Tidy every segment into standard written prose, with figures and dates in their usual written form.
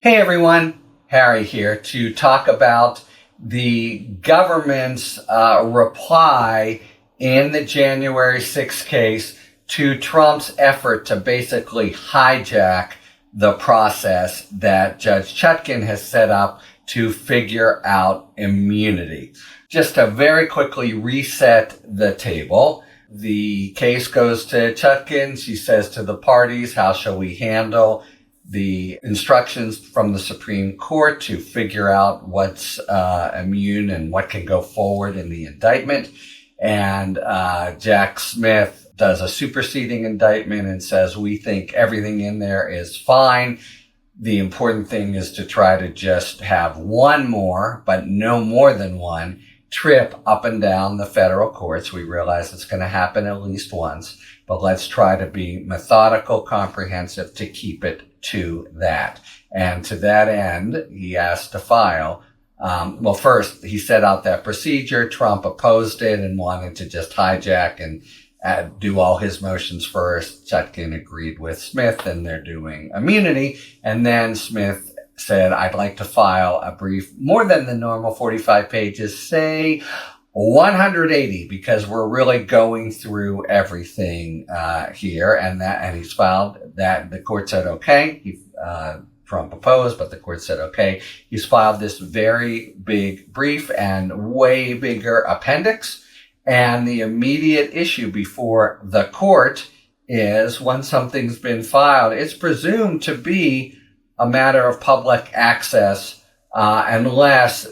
Hey everyone, Harry here to talk about the government's reply in the January 6th case to Trump's effort to basically hijack the process that Judge Chutkan has set up to figure out immunity. Just to very quickly reset the table, the case goes to Chutkan. She says to the parties, how shall we handle the instructions from the Supreme Court to figure out what's immune and what can go forward in the indictment. And Jack Smith does a superseding indictment and says, we think everything in there is fine. The important thing is to try to just have one more, but no more than one, trip up and down the federal courts. We realize it's going to happen at least once, but let's try to be methodical, comprehensive to keep it to that. And to that end, he asked to file. First, he set out that procedure. Trump opposed it and wanted to just hijack and do all his motions first. Chutkan agreed with Smith, and they're doing immunity. And then Smith said, I'd like to file a brief, more than the normal 45 pages, say 180, because we're really going through everything here. And he's filed that. The court said, okay. Trump opposed, but the court said, okay. He's filed this very big brief and way bigger appendix. And the immediate issue before the court is, when something's been filed, it's presumed to be a matter of public access, unless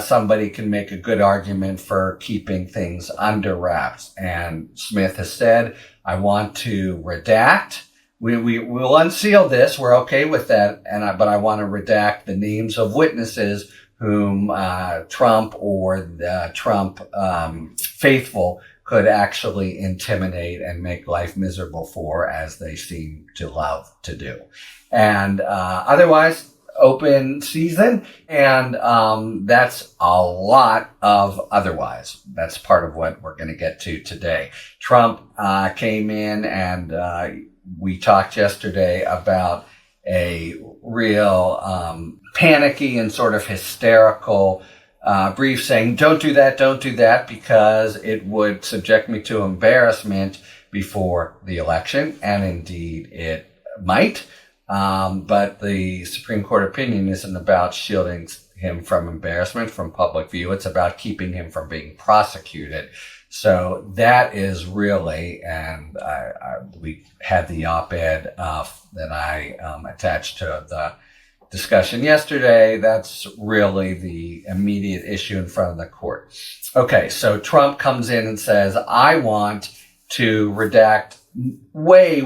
somebody can make a good argument for keeping things under wraps. And Smith has said, I want to redact. We'll unseal this. We're okay with that. But I want to redact the names of witnesses whom Trump or the Trump faithful could actually intimidate and make life miserable for, as they seem to love to do. And otherwise, open season. And that's a lot of otherwise. That's part of what we're going to get to today. Trump came in, and we talked yesterday about a real panicky and sort of hysterical brief saying, don't do that, because it would subject me to embarrassment before the election. And indeed it might. But the Supreme Court opinion isn't about shielding him from embarrassment, from public view. It's about keeping him from being prosecuted. So that is really, and we had the op-ed that I attached to the discussion yesterday. That's really the immediate issue in front of the court. Okay, so Trump comes in and says, I want to redact way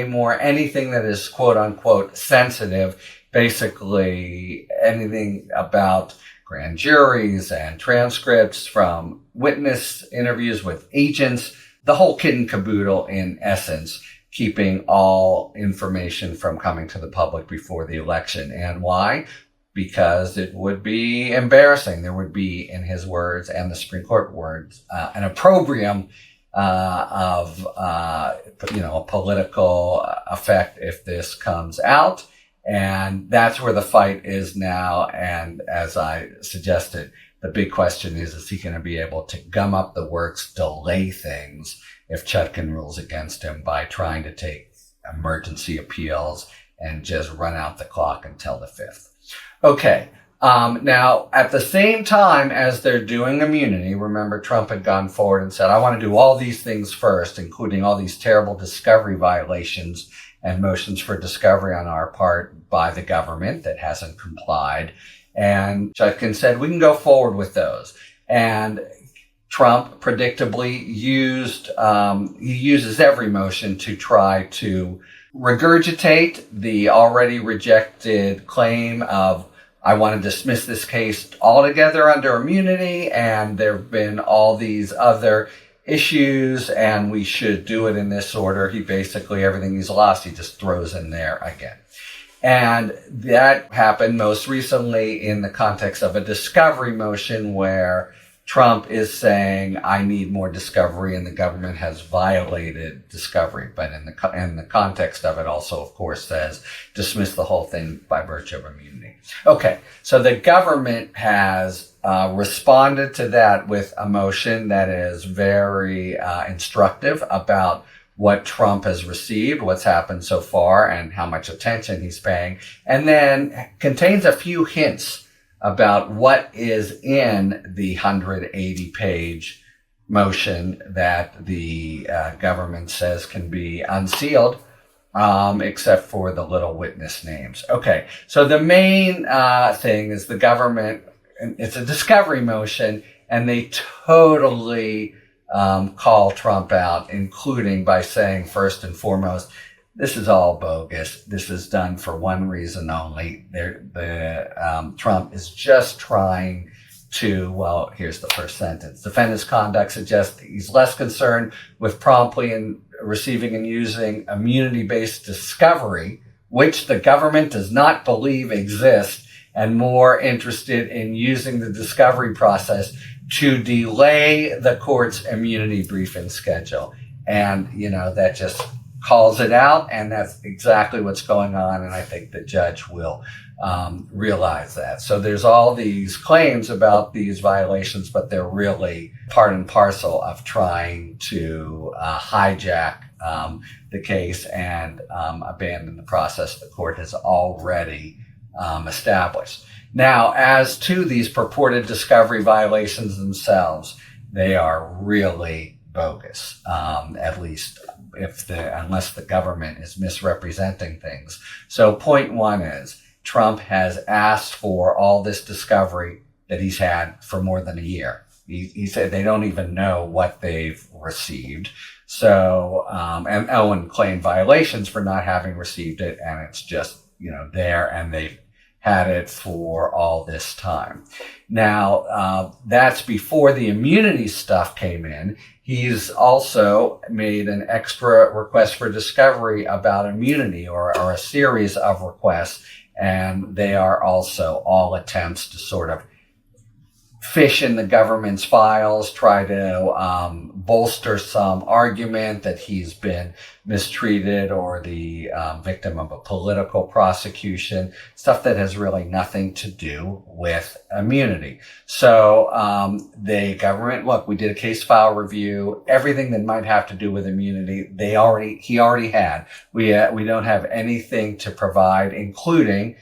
more anything that is quote unquote sensitive, basically anything about grand juries and transcripts from witness interviews with agents, the whole kit and caboodle in essence, keeping all information from coming to the public before the election. And why? Because it would be embarrassing. There would be, in his words and the Supreme Court words, an opprobrium of a political effect if this comes out. And that's where the fight is now. And as I suggested, the big question is he going to be able to gum up the works, delay things if Chutkan rules against him by trying to take emergency appeals and just run out the clock until the 5th. Okay. Now, at the same time as they're doing immunity, remember Trump had gone forward and said, I want to do all these things first, including all these terrible discovery violations and motions for discovery on our part by the government that hasn't complied. And Chutkan said, we can go forward with those. And Trump predictably uses every motion to try to regurgitate the already rejected claim of, I want to dismiss this case altogether under immunity, and there have been all these other issues, and we should do it in this order. He basically, everything he's lost, he just throws in there again. And that happened most recently in the context of a discovery motion where Trump is saying, I need more discovery, and the government has violated discovery. But in the context of it also, of course, says dismiss the whole thing by virtue of immunity. Okay, so the government has responded to that with a motion that is very instructive about what Trump has received, what's happened so far, and how much attention he's paying, and then contains a few hints about what is in the 180-page motion that the government says can be unsealed, except for the little witness names. Okay, so the main thing is the government, it's a discovery motion, and they totally call Trump out, including by saying, first and foremost, this is all bogus. This is done for one reason only. Trump is just trying to, well, here's the first sentence. Defend his conduct suggests he's less concerned with promptly and receiving and using immunity-based discovery, which the government does not believe exists, and more interested in using the discovery process to delay the court's immunity briefing schedule. And, that just calls it out, and that's exactly what's going on, and I think the judge will realize that. So there's all these claims about these violations, but they're really part and parcel of trying to hijack the case and abandon the process the court has already established. Now, as to these purported discovery violations themselves, they are really bogus, at least unless the government is misrepresenting things. So point one is Trump has asked for all this discovery that he's had for more than a year. He said they don't even know what they've received. So, and Owen claimed violations for not having received it, and it's just, there, and they've had it for all this time. Now, that's before the immunity stuff came in. He's also made an extra request for discovery about immunity, or a series of requests, and they are also all attempts to sort of fish in the government's files, try to bolster some argument that he's been mistreated or the victim of a political prosecution, stuff that has really nothing to do with immunity. So the government, look, we did a case file review, everything that might have to do with immunity, he already had. We don't have anything to provide, including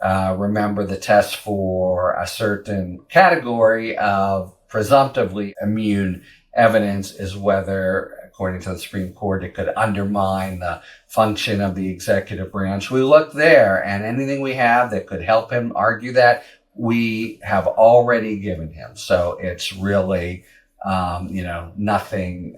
remember, the test for a certain category of presumptively immune evidence is whether, according to the Supreme Court, it could undermine the function of the executive branch. We look there, and anything we have that could help him argue that, we have already given him. So it's really, nothing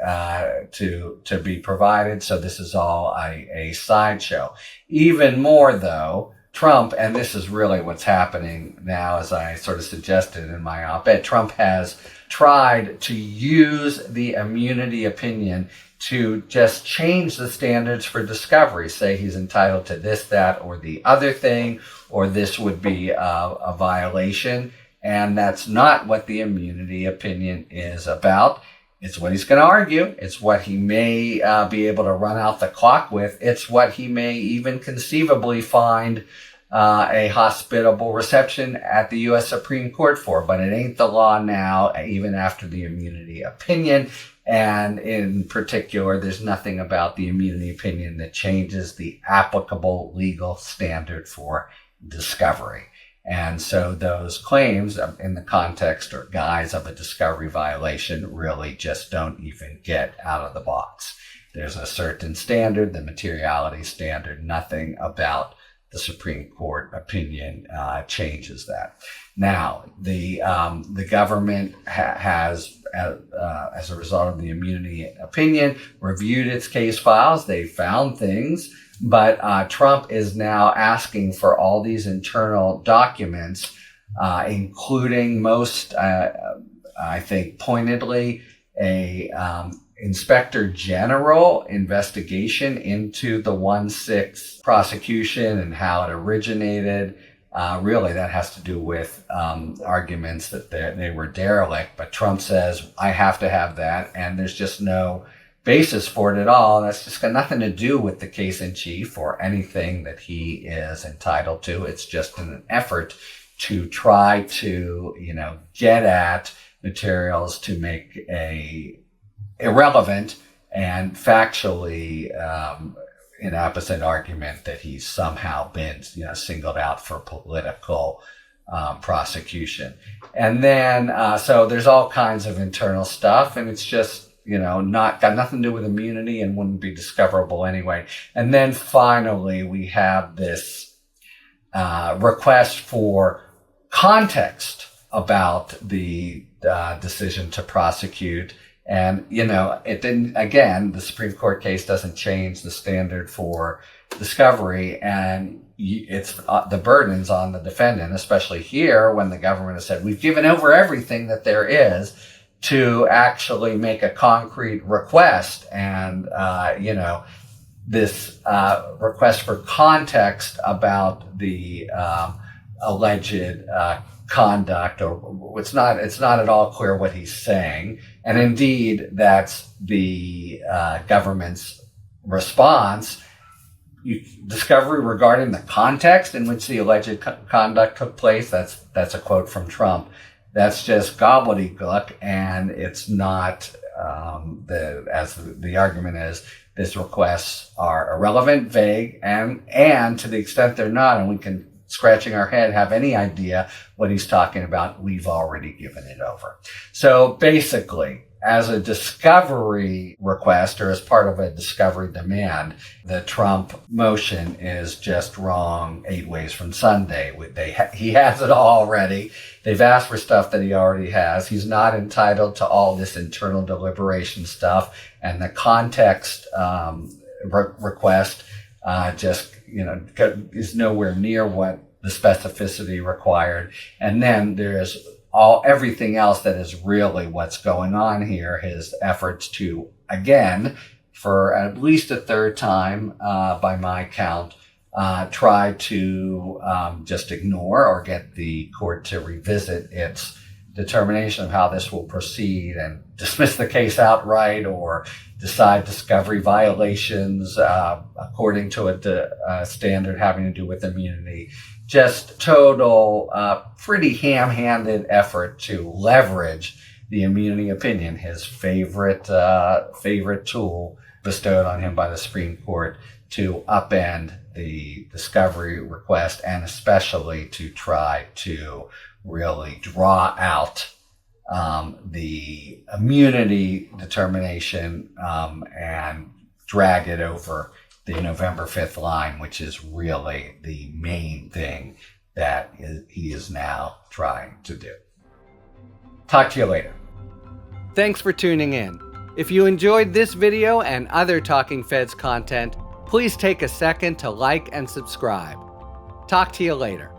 to be provided. So this is all a sideshow. Even more, though, Trump, and this is really what's happening now, as I sort of suggested in my op-ed, Trump has tried to use the immunity opinion to just change the standards for discovery, say he's entitled to this, that, or the other thing, or this would be a violation. And that's not what the immunity opinion is about. It's what he's going to argue. It's what he may be able to run out the clock with. It's what he may even conceivably find a hospitable reception at the U.S. Supreme Court for. But it ain't the law now, even after the immunity opinion. And in particular, there's nothing about the immunity opinion that changes the applicable legal standard for discovery. And so those claims in the context or guise of a discovery violation really just don't even get out of the box. There's a certain standard, the materiality standard, nothing about the Supreme Court opinion changes that. Now, the government has, as a result of the immunity opinion, reviewed its case files. They found things. But Trump is now asking for all these internal documents, including most, I think, pointedly, a Inspector General investigation into the 1-6 prosecution and how it originated, Really, that has to do with arguments that they were derelict. But Trump says, I have to have that, and there's just no basis for it at all. And that's just got nothing to do with the case in chief or anything that he is entitled to. It's just an effort to try to, get at materials to make a irrelevant and factually inapposite argument that he's somehow been, singled out for political prosecution. And then, so there's all kinds of internal stuff, and it's just, got nothing to do with immunity and wouldn't be discoverable anyway. And then finally, we have this request for context about the decision to prosecute. And, it didn't, again, the Supreme Court case doesn't change the standard for discovery, and it's the burden's on the defendant, especially here when the government has said, we've given over everything that there is, to actually make a concrete request. And, this request for context about the alleged conduct, or it's not at all clear what he's saying. And indeed, that's the government's response. Discovery regarding the context in which the alleged conduct took place, that's a quote from Trump. That's just gobbledygook, and it's not, as the argument is, these requests are irrelevant, vague, and to the extent they're not, and we can, scratching our head, have any idea what he's talking about, we've already given it over. So basically, as a discovery request or as part of a discovery demand, the Trump motion is just wrong 8 ways from Sunday. He has it all already. They've asked for stuff that he already has. He's not entitled to all this internal deliberation stuff, and the context request just is nowhere near what the specificity required. And then there's everything else that is really what's going on here. His efforts to, again, for at least a third time, by my count, try to just ignore or get the court to revisit its determination of how this will proceed and dismiss the case outright or decide discovery violations according to a standard having to do with immunity. Just total, pretty ham-handed effort to leverage the immunity opinion, his favorite tool bestowed on him by the Supreme Court, to upend the discovery request, and especially to try to really draw out the immunity determination and drag it over the November 5th line, which is really the main thing that he is now trying to do. Talk to you later. Thanks for tuning in. If you enjoyed this video and other Talking Feds content, please take a second to like and subscribe. Talk to you later.